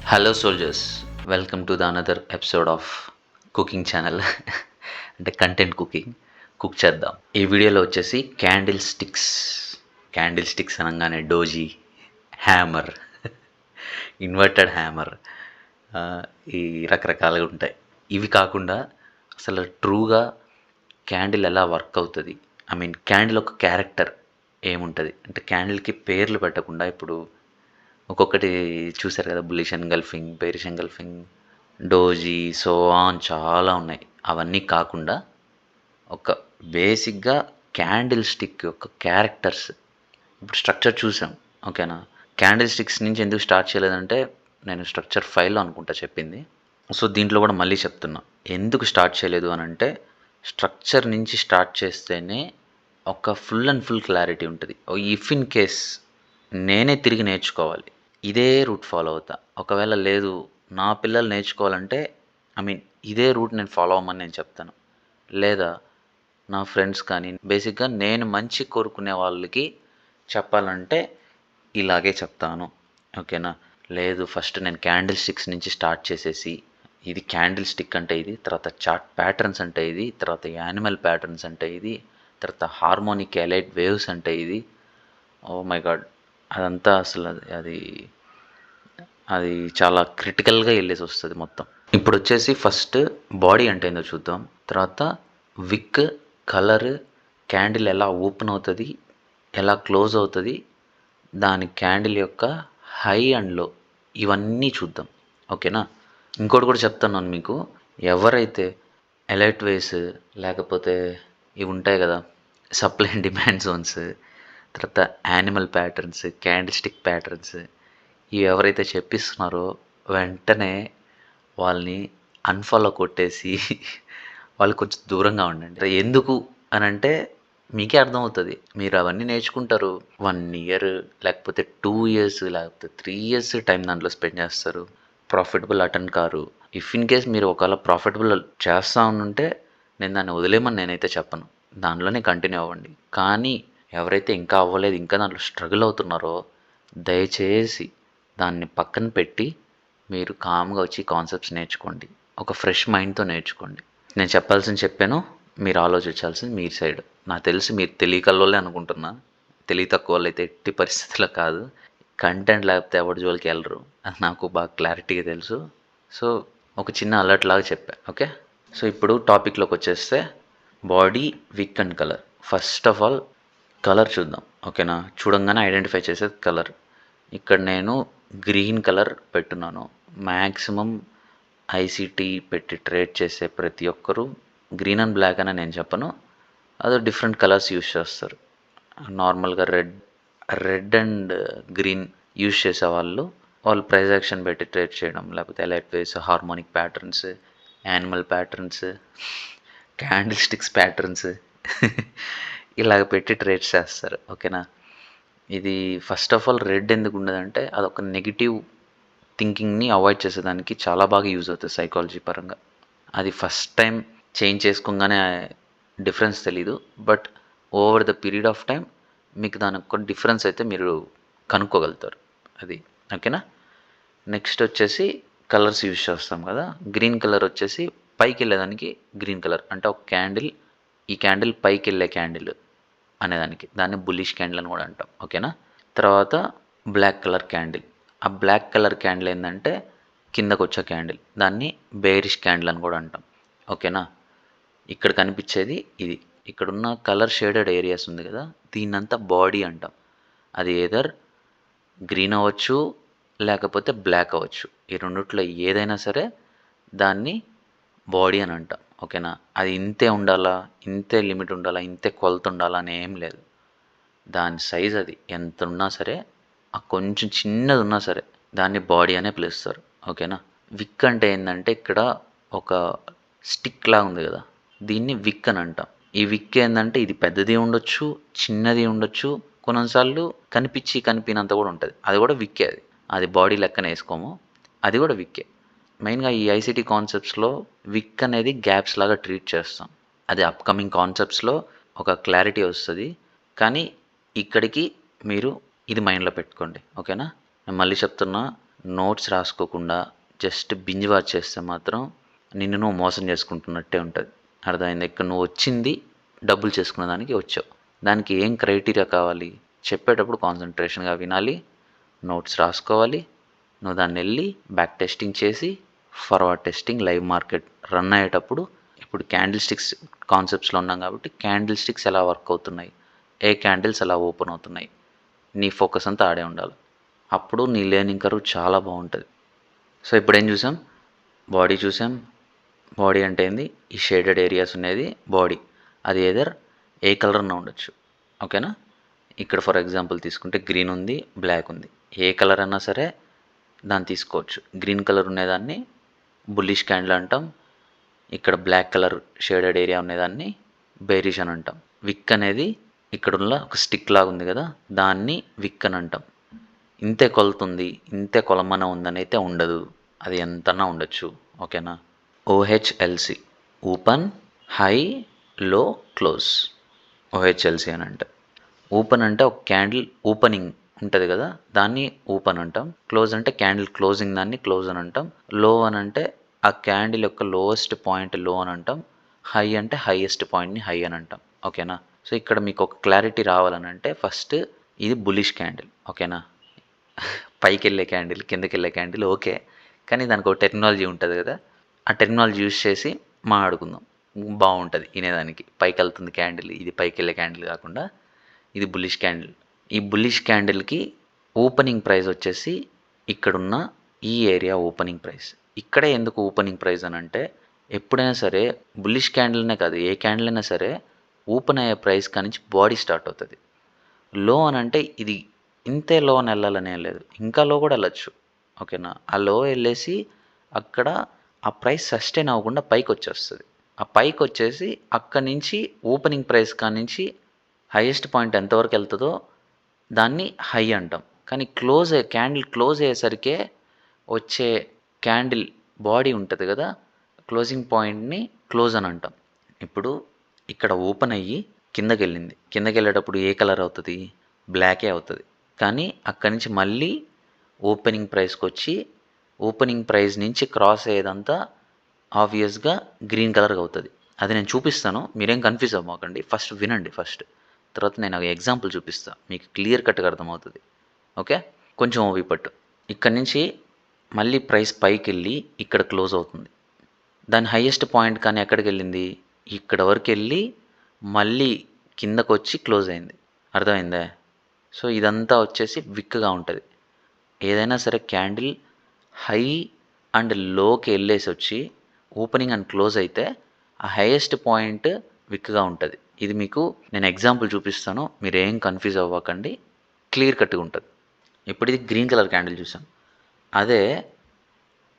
Hello soldiers, welcome to the another episode of cooking channel. అంటే content cook చేద్దాం. ఈ వీడియోలో వచ్చేసి క్యాండిల్ స్టిక్స్ అనగానే డోజీ, హ్యామర్, ఇన్వర్టెడ్ హ్యామర్, ఈ రకరకాలుగా ఉంటాయి. ఇవి కాకుండా అసలు ట్రూగా క్యాండిల్ ఎలా వర్క్ అవుతుంది, క్యాండిల్ ఒక క్యారెక్టర్ ఏముంటుంది అంటే క్యాండిల్కి పేర్లు పెట్టకుండా ఇప్పుడు ఒక్కొక్కటి చూశారు కదా, bullish engulfing, bearish engulfing, doji, so on చాలా ఉన్నాయి. అవన్నీ కాకుండా ఒక బేసిక్గా క్యాండిల్ స్టిక్ యొక్క క్యారెక్టర్స్ ఇప్పుడు స్ట్రక్చర్ చూసాం. ఓకేనా, క్యాండిల్ స్టిక్స్ నుంచి ఎందుకు స్టార్ట్ చేయలేదంటే నేను స్ట్రక్చర్ ఫైల్లో అనుకుంటా చెప్పింది. సో దీంట్లో కూడా మళ్ళీ చెప్తున్నా ఎందుకు స్టార్ట్ చేయలేదు అని అంటే, స్ట్రక్చర్ నుంచి స్టార్ట్ చేస్తేనే ఒక ఫుల్ అండ్ ఫుల్ క్లారిటీ ఉంటుంది. ఇఫ్ ఇన్ కేస్ నేనే తిరిగి నేర్చుకోవాలి, ఇదే రూట్ ఫాలో అవుతా. ఒకవేళ లేదు నా పిల్లలు నేర్చుకోవాలంటే ఇదే రూట్ నేను ఫాలో అవ్వమని నేను చెప్తాను. లేదా నా ఫ్రెండ్స్ కానీ బేసిక్గా నేను మంచి కోరుకునే వాళ్ళకి చెప్పాలంటే ఇలాగే చెప్తాను. ఓకేనా, లేదు ఫస్ట్ నేను క్యాండిల్ స్టిక్స్ నుంచి స్టార్ట్ చేసేసి ఇది క్యాండిల్ స్టిక్ అంటే ఇది, తర్వాత చార్ట్ ప్యాటర్న్స్ అంటే ఇది, తర్వాత యానిమల్ ప్యాటర్న్స్ అంటే ఇది, తర్వాత హార్మోనిక్ ఎలైట్ వేవ్స్ అంటే ఇది. ఓ మై గాడ్, అదంతా అసలు అది అది చాలా క్రిటికల్గా వెళ్ళేసి వస్తుంది మొత్తం. ఇప్పుడు వచ్చేసి ఫస్ట్ బాడీ అంటే ఏందో చూద్దాం. తర్వాత విక్, కలర్, క్యాండిల్ ఎలా ఓపెన్ అవుతుంది, ఎలా క్లోజ్ అవుతుంది, దాని క్యాండిల్ యొక్క హై అండ్ లో, ఇవన్నీ చూద్దాం. ఓకేనా, ఇంకోటి కూడా చెప్తున్నాను మీకు. ఎవరైతే ఎలైట్ వేస్ లేకపోతే ఇవి ఉంటాయి కదా, సప్లై అండ్ డిమాండ్ జోన్స్, తర్వాత animal patterns, candle stick patterns, ఇవి ఎవరైతే చెప్పిస్తున్నారో వెంటనే వాళ్ళని అన్ఫాలో కొట్టేసి వాళ్ళు కొంచెం దూరంగా ఉండండి. ఎందుకు అని అంటే మీకే అర్థమవుతుంది. మీరు అవన్నీ నేర్చుకుంటారు, 1 ఇయర్ లేకపోతే 2 ఇయర్స్ లేకపోతే 3 ఇయర్స్ టైం దాంట్లో స్పెండ్ చేస్తారు, profitable attend car. If in case మీరు ఒకవేళ ప్రాఫిటబుల్ చేస్తూ ఉంటే నేను దాన్ని వదిలేమని నేనైతే చెప్పను, దానిలోనే కంటిన్యూ అవ్వండి. కానీ ఎవరైతే ఇంకా అవ్వలేదు, ఇంకా దాంట్లో స్ట్రగుల్ అవుతున్నారో దయచేసి దాన్ని పక్కన పెట్టి మీరు కామ్గా వచ్చి కాన్సెప్ట్స్ నేర్చుకోండి. ఒక ఫ్రెష్ మైండ్తో నేర్చుకోండి. నేను చెప్పాల్సింది చెప్పాను, మీరు ఆలోచించాల్సింది మీ సైడ్. నాకు తెలిసి మీరు తెలియకల్లోలే అనుకుంటున్నా, తెలివి తక్కువ వాళ్ళు అయితే ఎట్టి పరిస్థితుల్లో కాదు. కంటెంట్ లేకపోతే ఎవరి జోలికి వెళ్ళరు, అది నాకు బాగా క్లారిటీగా తెలుసు. సో ఒక చిన్న అలర్ట్ లాగా చెప్పా. ఓకే, సో ఇప్పుడు టాపిక్లోకి వచ్చేస్తే బాడీ, విక్ and colour. First of all colour చూద్దాం. ఓకేనా, చూడంగానే ఐడెంటిఫై చేసేది కలర్. ఇక్కడ నేను గ్రీన్ కలర్ పెట్టున్నాను. మ్యాక్సిమం ఐసీటీ పెట్టి ట్రేడ్ చేసే ప్రతి ఒక్కరూ గ్రీన్ అండ్ బ్లాక్ అని నేను చెప్పను, అదో డిఫరెంట్ కలర్స్ యూజ్ చేస్తారు. నార్మల్గా రెడ్ అండ్ గ్రీన్ యూజ్ చేసే వాళ్ళు ప్రైజ్ యాక్షన్ పెట్టి ట్రేడ్ చేయడం, లేకపోతే Elliott waves, harmonic patterns, animal patterns, candlesticks patterns ఇలాగ పెట్టి ట్రేడ్స్ చేస్తారు. ఓకేనా, ఇది ఫస్ట్ ఆఫ్ ఆల్ రెడ్ ఎందుకు ఉండదంటే అదొక నెగిటివ్ థింకింగ్ని అవాయిడ్ చేసేదానికి చాలా బాగా యూజ్ అవుతుంది సైకాలజీ పరంగా. అది ఫస్ట్ టైం చేంజ్ చేసుకోగానే డిఫరెన్స్ తెలీదు, but over the period of time మీకు దాని ఒక డిఫరెన్స్ అయితే మీరు కనుక్కోగలుగుతారు. అది ఓకేనా. నెక్స్ట్ వచ్చేసి కలర్స్ యూజ్ చేస్తాం కదా. గ్రీన్ కలర్ వచ్చేసి పైకి వెళ్ళేదానికి గ్రీన్ కలర్ అంటే ఒక క్యాండిల్, ఈ క్యాండిల్ పైకి వెళ్ళే క్యాండిల్ అనేదానికి, దాన్ని బుల్లిష్ క్యాండిల్ అని కూడా అంటాం. ఓకేనా, తర్వాత బ్లాక్ కలర్ క్యాండిల్. ఆ బ్లాక్ కలర్ క్యాండిల్ ఏంటంటే కిందకు వచ్చే క్యాండిల్, దాన్ని బేరిష్ క్యాండిల్ అని కూడా అంటాం. ఓకేనా, ఇక్కడ కనిపించేది ఇది. ఇక్కడున్న కలర్ షేడెడ్ ఏరియాస్ ఉంది కదా, దీన్నంతా బాడీ అంటాం. అది ఏదర్ గ్రీన్ అవ్వచ్చు లేకపోతే బ్లాక్ అవ్వచ్చు, ఈ రెండిట్లో ఏదైనా సరే దాన్ని బాడీ అని అంటాం. ఓకేనా, అది ఇంతే ఉండాలా, ఇంతే లిమిట్ ఉండాలా, ఇంతే కొలత ఉండాలా అని ఏం లేదు. దాని సైజ్ అది ఎంత ఉన్నా సరే, ఆ కొంచెం చిన్నది ఉన్నా సరే దాన్ని బాడీ అనే పిలుస్తారు. ఓకేనా, విక్ అంటే ఏంటంటే ఇక్కడ ఒక స్టిక్ లా ఉంది కదా, దీన్ని విక్ అని అంటాం. ఈ విక్ ఏంటంటే ఇది పెద్దది ఉండొచ్చు, చిన్నది ఉండొచ్చు, కొన్నిసార్లు కనిపినంత కూడా ఉంటుంది, అది కూడా విక్కే. అది బాడీ లెక్కన వేసుకోము, అది కూడా విక్కే. మెయిన్గా ఈ ఐసీటీ కాన్సెప్ట్స్లో విక్ అనేది గ్యాప్స్ లాగా ట్రీట్ చేస్తాం. అది అప్కమింగ్ కాన్సెప్ట్స్లో ఒక క్లారిటీ వస్తుంది, కానీ ఇక్కడికి మీరు ఇది మైండ్లో పెట్టుకోండి. ఓకేనా, నేను మళ్ళీ చెప్తున్నా, నోట్స్ రాసుకోకుండా జస్ట్ బింజ్ వాచ్ చేస్తే మాత్రం నిన్ను నువ్వు మోసం చేసుకుంటున్నట్టే ఉంటుంది. అర్థమైంది? ఇక్కడ నువ్వు వచ్చింది డబ్బులు చేసుకున్న దానికి వచ్చావు. దానికి ఏం క్రైటీరియా కావాలి? చెప్పేటప్పుడు కాన్సన్ట్రేషన్గా వినాలి, నోట్స్ రాసుకోవాలి, నువ్వు దాన్ని వెళ్ళి బ్యాక్ టెస్టింగ్ చేసి forward testing live market run అయ్యేటప్పుడు ఇప్పుడు క్యాండిల్ స్టిక్స్ కాన్సెప్ట్స్లో ఉన్నాం కాబట్టి క్యాండిల్ స్టిక్స్ ఎలా వర్క్ అవుతున్నాయి, ఏ క్యాండిల్స్ ఎలా ఓపెన్ అవుతున్నాయి, నీ ఫోకస్ అంతా ఆడే ఉండాలి. అప్పుడు నీ లెర్నింగ్ కర్వ్ చాలా బాగుంటుంది. సో ఇప్పుడు ఏం చూసాం? బాడీ చూసాం. బాడీ అంటే ఏంది? ఈ షేడెడ్ ఏరియాస్ ఉండేది బాడీ. అది ఏదర్ ఏ కలర్ అన్నా ఉండొచ్చు. ఓకేనా? ఇక్కడ ఫర్ ఎగ్జాంపుల్ తీసుకుంటే గ్రీన్ ఉంది, బ్లాక్ ఉంది. ఏ కలర్ అన్నా సరే దాన్ని తీసుకోవచ్చు. గ్రీన్ కలర్ ఉండేదాన్ని బుల్లిష్ క్యాండిల్ అంటాం. ఇక్కడ బ్లాక్ కలర్ షేడెడ్ ఏరియా ఉండేదాన్ని బేరిష్ అని అంటాం. విక్ అనేది ఇక్కడున్న ఒక స్టిక్ లాగా ఉంది కదా, దాన్ని విక్ అని అంటాం. ఇంతే కొలుతుంది, ఇంతే కొలమన ఉందని అయితే ఉండదు. అది ఎంతన్నా ఉండొచ్చు. ఓకేనా? ఓహెచ్ఎల్సి ఓపెన్, హై, లో, క్లోజ్. ఓహెచ్ఎల్సి అని అంటే ఓపెన్ అంటే ఒక క్యాండిల్ ఓపెనింగ్ ఉంటుంది కదా, దాన్ని ఓపెన్ అంటాం. క్లోజ్ అంటే క్యాండిల్ క్లోజింగ్ దాన్ని క్లోజ్ అని అంటాం. లో అని అంటే ఆ క్యాండిల్ యొక్క లోయెస్ట్ పాయింట్ లో అని అంటాం. హై అంటే హైయెస్ట్ పాయింట్ని హై అని అంటాం. ఓకేనా? సో ఇక్కడ మీకు ఒక క్లారిటీ రావాలని అంటే ఫస్ట్ ఇది బులిష్ క్యాండిల్. ఓకేనా? పైకి వెళ్ళే క్యాండిల్, కిందకి వెళ్ళే క్యాండిల్ ఓకే, కానీ దానికి ఒక టెక్నాలజీ ఉంటుంది కదా, ఆ టెక్నాలజీ యూజ్ చేసి మాట్లాడుకుందాం. బాగుంటుంది వినేదానికి. పైకి వెళ్తుంది క్యాండిల్, ఇది పైకి వెళ్ళే క్యాండిల్ కాకుండా ఇది బుల్లిష్ క్యాండిల్. ఈ బుల్లిష్ క్యాండిల్కి ఓపెనింగ్ ప్రైస్ వచ్చేసి ఇక్కడున్న ఈ ఏరియా ఓపెనింగ్ ప్రైస్. ఇక్కడే ఎందుకు ఓపెనింగ్ ప్రైస్ అని అంటే ఎప్పుడైనా సరే బుల్లిష్ క్యాండిల్నే కాదు, ఏ క్యాండిల్ అయినా సరే ఓపెన్ అయ్యే ప్రైస్ కానించి బాడీ స్టార్ట్ అవుతుంది. లో అని అంటే ఇది ఇంతే లో అని వెళ్ళాలనే లేదు, ఇంకా లో కూడా వెళ్ళచ్చు. ఓకేనా? ఆ లో వెళ్ళేసి అక్కడ ఆ ప్రైస్ సస్టైన్ అవ్వకుండా పైకి వచ్చేస్తుంది. ఆ పైకి వచ్చేసి అక్కడి నుంచి ఓపెనింగ్ ప్రైస్ కానించి హైయెస్ట్ పాయింట్ ఎంతవరకు వెళ్తుందో దాన్ని హై అంటాం. కానీ క్యాండిల్ క్లోజ్ అయ్యేసరికే వచ్చే క్యాండిల్ బాడీ ఉంటుంది కదా, క్లోజింగ్ పాయింట్ని క్లోజ్ అని అంటాం. ఇప్పుడు ఇక్కడ ఓపెన్ అయ్యి కిందకి వెళ్ళింది. కిందకి వెళ్ళేటప్పుడు ఏ కలర్ అవుతుంది? బ్లాకే అవుతుంది. కానీ అక్కడి నుంచి మళ్ళీ ఓపెనింగ్ ప్రైస్కి వచ్చి ఓపెనింగ్ ప్రైస్ నుంచి క్రాస్ అయ్యేదంతా ఆబ్వియస్గా గ్రీన్ కలర్గా అవుతుంది. అది నేను చూపిస్తాను, మీరేం కన్ఫ్యూజ్ అవ్వకండి. ఫస్ట్ వినండి. తర్వాత నేను ఒక ఎగ్జాంపుల్ చూపిస్తాను, మీకు క్లియర్ కట్గా అర్థమవుతుంది. ఓకే? కొంచెం ఓపి పట్టు. ఇక్కడ నుంచి మళ్ళీ ప్రైస్ పైకి వెళ్ళి ఇక్కడ క్లోజ్ అవుతుంది. దాని హైయెస్ట్ పాయింట్ కానీ ఎక్కడికి వెళ్ళింది? ఇక్కడ వరకు వెళ్ళి మళ్ళీ కిందకు వచ్చి క్లోజ్ అయింది. అర్థమైందా? సో ఇదంతా వచ్చేసి విక్గా ఉంటుంది. ఏదైనా సరే క్యాండిల్ హై అండ్ లోకి వెళ్ళేసి వచ్చి ఓపెనింగ్ అండ్ క్లోజ్ అయితే ఆ హైయెస్ట్ పాయింట్ విక్గా ఉంటుంది. ఇది మీకు నేను ఎగ్జాంపుల్ చూపిస్తాను, మీరు ఏం కన్ఫ్యూజ్ అవ్వకండి, క్లియర్ కట్గా ఉంటుంది. ఇప్పుడు ఇది గ్రీన్ కలర్ క్యాండిల్ చూసాం. అదే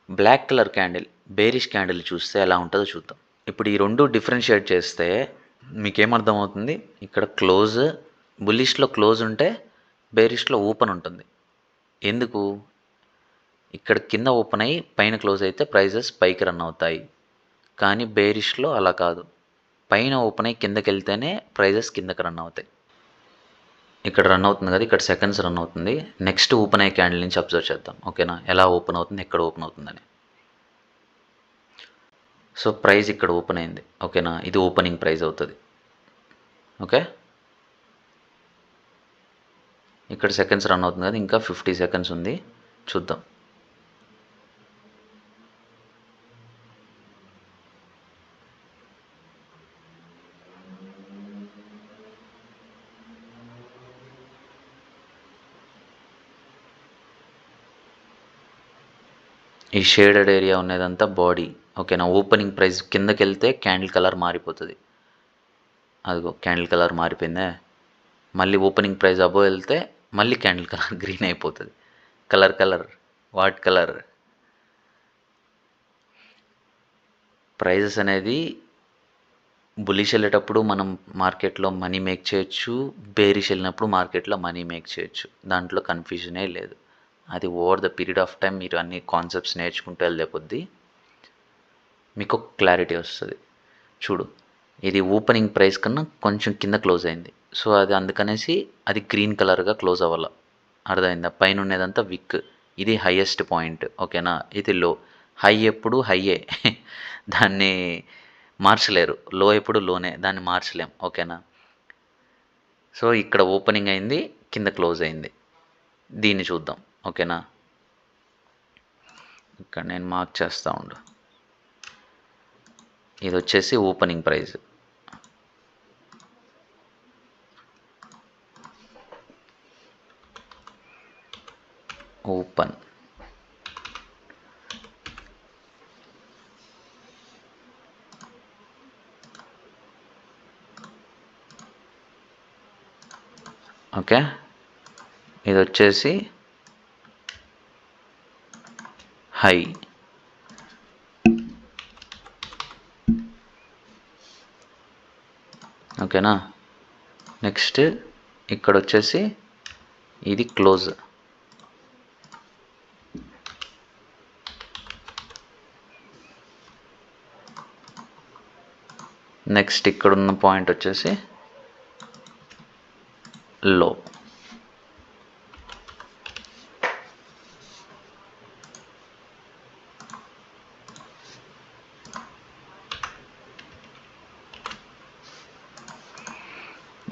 black colour candle, bearish candle చూస్తే ఎలా ఉంటుందో చూద్దాం. ఇప్పుడు ఈ రెండు డిఫరెన్షియేట్ చేస్తే మీకేమర్థమవుతుంది? ఇక్కడ క్లోజ్, బుల్లిష్లో క్లోజ్ ఉంటే బేరిష్లో ఓపెన్ ఉంటుంది. ఎందుకు? ఇక్కడ కింద ఓపెన్ అయ్యి పైన క్లోజ్ అయితే ప్రైజెస్ పైకి రన్ అవుతాయి. కానీ బేరిష్లో అలా కాదు, పైన ఓపెన్ అయ్యి కిందకి వెళ్తేనే ప్రైజెస్ కిందకి రన్ అవుతాయి. ఇక్కడ రన్ అవుతుంది కదా, ఇక్కడ సెకండ్స్ రన్ అవుతుంది. నెక్స్ట్ ఓపెన్ అయ్యే క్యాండిల్ నుంచి అబ్జర్వ్ చేద్దాం. ఓకేనా? ఎలా ఓపెన్ అవుతుంది, ఎక్కడ ఓపెన్ అవుతుందని. సో ప్రైస్ ఇక్కడ ఓపెన్ అయింది. ఓకేనా? ఇది ఓపెనింగ్ ప్రైస్ అవుతుంది. ఓకే? ఇక్కడ సెకండ్స్ రన్ అవుతుంది కదా, ఇంకా 50 సెకండ్స్ ఉంది, చూద్దాం. ఈ షేడెడ్ ఏరియా ఉన్నదంతా బాడీ. ఓకేనా? ఓపెనింగ్ ప్రైస్ కిందకి వెళ్తే క్యాండిల్ కలర్ మారిపోతుంది. అదిగో క్యాండిల్ కలర్ మారిపోయిందే. మళ్ళీ ఓపెనింగ్ ప్రైస్ అబోవ్ వెళ్తే మళ్ళీ క్యాండిల్ కలర్ గ్రీన్ అయిపోతుంది. Colour what colour? ప్రైజెస్ అనేది బులిష్ వెళ్ళేటప్పుడు మనం మార్కెట్లో మనీ మేక్ చేయొచ్చు, బేరిష్ వెళ్ళినప్పుడు మార్కెట్లో మనీ మేక్ చేయొచ్చు. దాంట్లో కన్ఫ్యూజనే లేదు. అది over the period of time మీరు అన్ని కాన్సెప్ట్స్ నేర్చుకుంటూ వెళ్తే కొద్దీ మీకు క్లారిటీ వస్తుంది. చూడు, ఇది ఓపెనింగ్ ప్రైస్ కన్నా కొంచెం కింద క్లోజ్ అయింది. సో అది అందుకనేసి అది గ్రీన్ కలర్గా క్లోజ్ అవ్వాలి. అర్థమైందా? పైన ఉండేదంతా విక్, ఇది హైయెస్ట్ పాయింట్, ఓకేనా. ఇది లో. హై ఎప్పుడు హైయే, దాన్ని మార్చలేరు. లో ఎప్పుడు లోనే, దాన్ని మార్చలేం, ఓకేనా. సో ఇక్కడ ఓపెనింగ్ అయింది, కింద క్లోజ్ అయింది. దీన్ని చూద్దాం, ఓకేనా. ఇక్కడ నేను మార్క్ చేస్తూ ఉండు. ఇది వచ్చేసి ఓపెనింగ్ ప్రైస్. Open, okay. ఇది వచ్చేసి హై, ఓకేనా. నెక్స్ట్ ఇక్కడ వచ్చేసి ఇది క్లోజ్. నెక్స్ట్ ఇక్కడున్న పాయింట్ వచ్చేసి లో.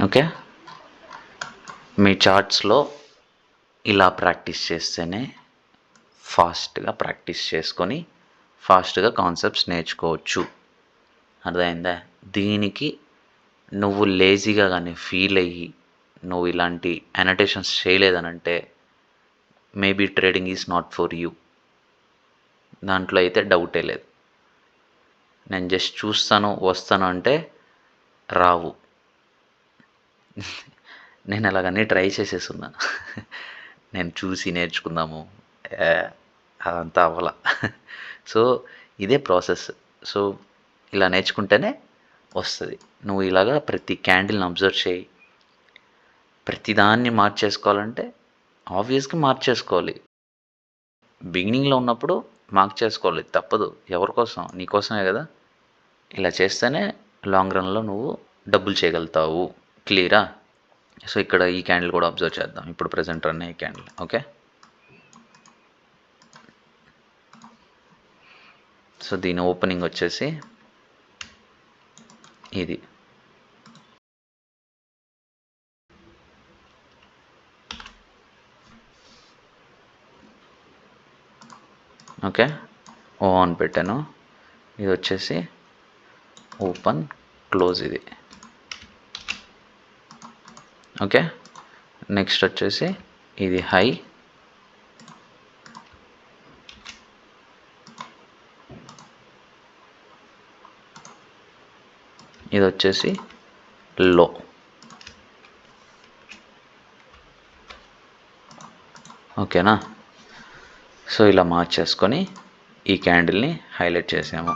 ఓకే. మీ చార్ట్స్లో ఇలా ప్రాక్టీస్ చేస్తేనే ఫాస్ట్గా ప్రాక్టీస్ చేసుకొని ఫాస్ట్గా కాన్సెప్ట్స్ నేర్చుకోవచ్చు. అర్థమైందా? దీనికి నువ్వు లేజీగా కానీ ఫీల్ అయ్యి నువ్వు ఇలాంటి అనోటేషన్స్ చేయలేదనంటే maybe trading is not for you. దాంట్లో అయితే డౌటే లేదు. నేను జస్ట్ చూస్తాను వస్తాను అంటే రావు. నేను అలాగన్నీ ట్రై చేసేస్తున్నా. నేను చూసి నేర్చుకుందాము, అదంతా అవ్వాల. సో ఇదే ప్రాసెస్. సో ఇలా నేర్చుకుంటేనే వస్తుంది. నువ్వు ఇలాగా ప్రతి క్యాండిల్ని అబ్జర్వ్ చేయి. ప్రతిదాన్ని మార్చేసుకోవాలంటే ఆబ్వియస్గా మార్చేసుకోవాలి. బిగినింగ్లో ఉన్నప్పుడు మార్క్ చేసుకోవాలి, తప్పదు. ఎవరి కోసం? నీకోసమే కదా. ఇలా చేస్తేనే లాంగ్ రన్లో నువ్వు డబ్బులు చేయగలుగుతావు. క్లియరా? సో ఇక్కడ ఈ క్యాండిల్ కూడా అబ్జర్వ్ చేద్దాం. ఇప్పుడు ప్రజెంట్ రన్ అయ్యే క్యాండిల్, ఓకే. సో దీని ఓపెనింగ్ వచ్చేసి ఇది, ఓకే. ఆన్ పెట్టాను. ఇది వచ్చేసి ఓపెన్ క్లోజ్ ఇది, ఓకే. నెక్స్ట్ వచ్చేసి ఇది హై, ఇది వచ్చేసి లో, ఓకేనా. సో ఇలా మార్చేసుకొని ఈ క్యాండిల్ని హైలైట్ చేసాము.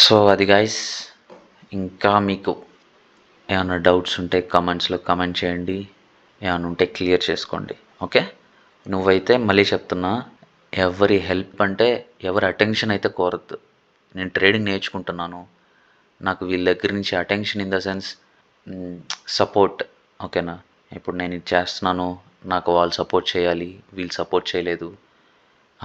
సో అది గైస్, ఇంకా మీకు ఏమైనా డౌట్స్ ఉంటే కామెంట్స్లో కామెంట్ చేయండి. ఏమైనా ఉంటే క్లియర్ చేసుకోండి, ఓకే. నువ్వైతే మళ్ళీ చెప్తున్నా, ఎవరి హెల్ప్ అంటే ఎవరి అటెన్షన్ అయితే కోరద్దు. నేను ట్రేడింగ్ నేర్చుకుంటున్నాను, నాకు వీళ్ళ దగ్గర నుంచి attention in the sense support, ఓకేనా. ఇప్పుడు నేను ఇది చేస్తున్నాను, నాకు వాళ్ళు సపోర్ట్ చేయాలి, వీళ్ళు సపోర్ట్ చేయలేదు,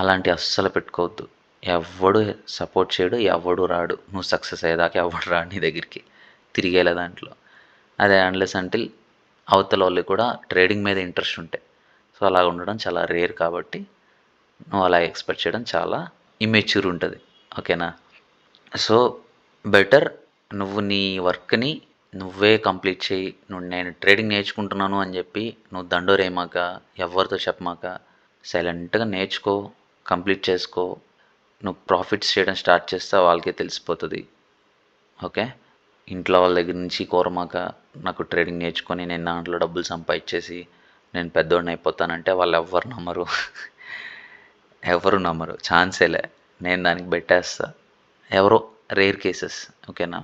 అలాంటి అస్సలు పెట్టుకోవద్దు. ఎవడు సపోర్ట్ చేయడు, ఎవడు రాడు. నువ్వు సక్సెస్ అయ్యేదాకా ఎవడు రాడు నీ దగ్గరికి తిరిగేలా దాంట్లో. అదే అన్లెస్ అంటిల్ అవతల వాళ్ళు కూడా ట్రేడింగ్ మీద ఇంట్రెస్ట్ ఉంటాయి. సో అలా ఉండడం చాలా రేర్. కాబట్టి నువ్వు అలా ఎక్స్పెక్ట్ చేయడం చాలా ఇమ్మెచ్యూర్ ఉంటుంది, ఓకేనా. సో బెటర్ నువ్వు నీ వర్క్ని నువ్వే కంప్లీట్ చేయి. నేను ట్రేడింగ్ నేర్చుకుంటున్నాను అని చెప్పి నువ్వు దండోరేమాక, ఎవరితో చెప్పమాక, సైలెంట్గా నేర్చుకో, కంప్లీట్ చేసుకో, నువ్వు ప్రాఫిట్స్ చేయడం స్టార్ట్ చేస్తే వాళ్ళకే తెలిసిపోతుంది. ఓకే. ఇంట్లో వాళ్ళ దగ్గర నుంచి కోరమాక నాకు ట్రేడింగ్ నేర్చుకొని నేను దాంట్లో డబ్బులు సంపాదించేసి నేను పెద్దోడిని అయిపోతానంటే వాళ్ళు ఎవ్వరు నమ్మరు. ఎవరు నమ్మరు, ఛాన్సేలే. నేను దానికి బెట్టేస్తా. ఎవరో రేర్ కేసెస్. ఓకేనా.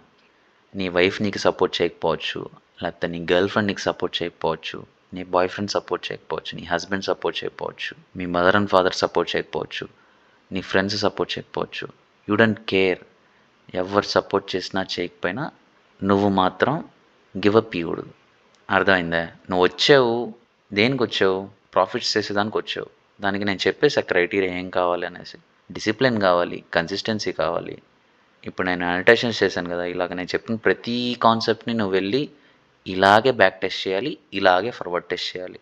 నీ వైఫ్ నీకు సపోర్ట్ చేయకపోవచ్చు, లేకపోతే నీ గర్ల్ ఫ్రెండ్ నీకు సపోర్ట్ చేయకపోవచ్చు, నీ బాయ్ ఫ్రెండ్ సపోర్ట్ చేయకపోవచ్చు, నీ హస్బెండ్ సపోర్ట్ చేయకపోవచ్చు, మీ మదర్ అండ్ ఫాదర్ సపోర్ట్ చేయకపోవచ్చు, నీ ఫ్రెండ్స్ సపోర్ట్ చేయకపోవచ్చు. You don't care. ఎవరు సపోర్ట్ చేసినా చేయకపోయినా నువ్వు మాత్రం గివప్ ఇవ్వకూడదు. అర్థమైందా? నువ్వు వచ్చావు, దేనికి వచ్చావు? ప్రాఫిట్స్ చేసేదానికి వచ్చావు. దానికి నేను చెప్పేసా క్రైటీరియా ఏం కావాలి అనేసి. డిసిప్లిన్ కావాలి, కన్సిస్టెన్సీ కావాలి. ఇప్పుడు నేను అనోటేషన్స్ చేశాను కదా, ఇలాగ నేను చెప్పిన ప్రతి కాన్సెప్ట్ని నువ్వు వెళ్ళి ఇలాగే బ్యాక్ టెస్ట్ చేయాలి, ఇలాగే ఫార్వర్డ్ టెస్ట్ చేయాలి.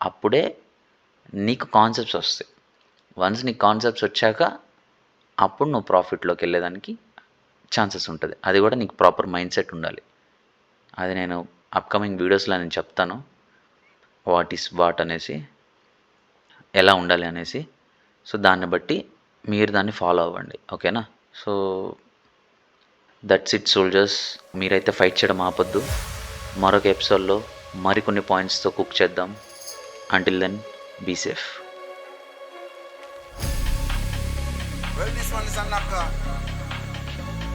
అప్పుడే నీకు కాన్సెప్ట్స్ వస్తాయి. వన్స్ నీకు కాన్సెప్ట్స్ వచ్చాక అప్పుడు నువ్వు ప్రాఫిట్లోకి వెళ్ళేదానికి ఛాన్సెస్ ఉంటుంది. అది కూడా నీకు ప్రాపర్ మైండ్ సెట్ ఉండాలి. అది నేను అప్కమింగ్ వీడియోస్లో నేను చెప్తాను, వాట్ ఈస్ వాట్ అనేసి, ఎలా ఉండాలి అనేసి. సో దాన్ని బట్టి మీరు దాన్ని ఫాలో అవ్వండి. ఓకేనా. So that's it soldiers. మీరైతే ఫైట్ చేయడం ఆపొద్దు. మరొక ఎపిసోడ్లో మరికొన్ని పాయింట్స్తో కుక్ చేద్దాం. Until then, be safe. Well, this one is a knocker.